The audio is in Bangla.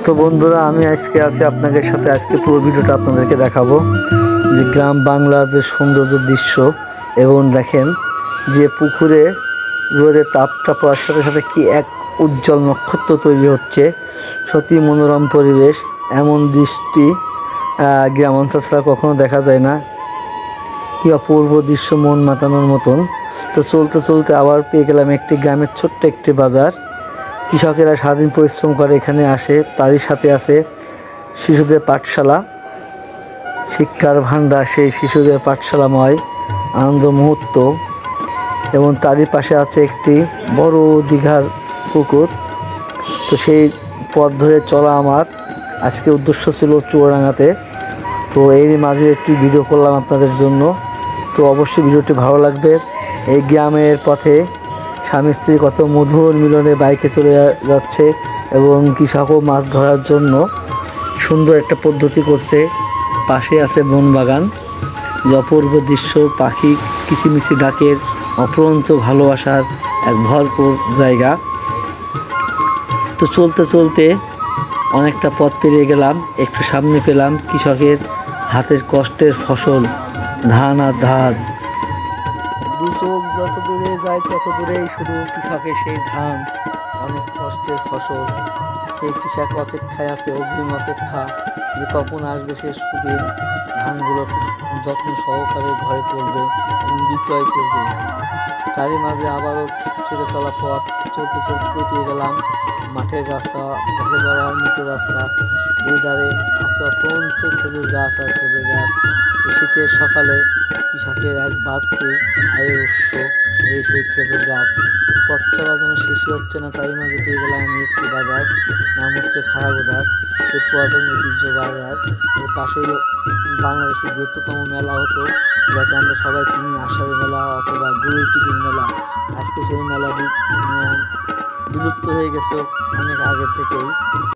তো বন্ধুরা, আমি আজকে আছি আপনাদের সাথে। আজকে পুরো ভিডিওটা আপনাদেরকে দেখাবো যে গ্রাম বাংলার যে সৌন্দর্য দৃশ্য, এবং দেখেন যে পুকুরে রোদের তাপটা পড়ার সাথে সাথে কি এক উজ্জ্বল নক্ষত্র তৈরি হচ্ছে। সত্যি মনোরম পরিবেশ। এমন দৃষ্টি গ্রাম অঞ্চল ছাড়া কখনো দেখা যায় না। কি অপূর্ব দৃশ্য, মন মাতানোর মতন। তো চলতে চলতে আবার পেয়ে গেলাম একটি গ্রামের ছোট্ট একটি বাজার। কৃষকেরা সারাদিন পরিশ্রম করে এখানে আসে। তারই সাথে আছে শিশুদের পাঠশালা, শিক্ষার ভাণ্ডার, সেই শিশুদের পাঠশালাময় আনন্দ মুহূর্ত। এবং তারই পাশে আছে একটি বড় দীঘার পুকুর। তো সেই পথ ধরে চলা আমার আজকে উদ্দেশ্য ছিল চুয়াডাঙ্গাতে। তো এরই মাঝে একটি ভিডিও করলাম আপনাদের জন্য। তো অবশ্যই ভিডিওটি ভালো লাগবে। এই গ্রামের পথে স্বামী স্ত্রী কত মধুর মিলনে বাইকে চলে যাচ্ছে, এবং কৃষকও মাছ ধরার জন্য সুন্দর একটা পদ্ধতি করছে। পাশে আছে বন বাগান, যে অপূর্ব দৃশ্য, পাখি কিচিমিচি ডাকের অপরন্ত ভালোবাসার এক ভরপুর জায়গা। তো চলতে চলতে অনেকটা পথ পেরিয়ে গেলাম। একটু সামনে পেলাম কৃষকের হাতের কষ্টের ফসল, ধান আর ধান। দু চোখ যত দূরে যায় তত দূরেই শুধু কৃষকের সেই ধান, অনেক কষ্টের ফসল। সেই কৃষক অপেক্ষায় আছে, অগ্রিম অপেক্ষা, যে কখন আসবে সে সুদিন ধানগুলো যত্ন সহকারে ঘরে তুলবে এবং বিক্রয় করবে। তারই মাঝে আবারও ছুটে চলা পথ। চলতে চলতে পেয়ে গেলাম মাঠের রাস্তা, যাকে বলা হয় মৃত রাস্তা। দুই ধারে আছে অপরন্ত খেজুর গাছ আর খেজুর গাছ। শীতের সকালে কৃষকের এক বাড়তি আয়ের উৎস এই সেই খেজুর গাছ। পথ চলা যেন শেষই হচ্ছে না। তাই মাঝে পেয়ে গেলাম আমি একটি বাজার, নাম হচ্ছে খারাগোদার। সেই পুরাতন ঐতিহ্য বাজার। এর পাশেই বাংলাদেশের বৃহত্তম মেলা হতো, যাকে আমরা সবাই চিনি আষাঢ়ি মেলা অথবা গরুর টিফিন মেলা। আজকে সেই মেলা বিলুপ্ত হয়ে গেছে অনেক আগে থেকেই।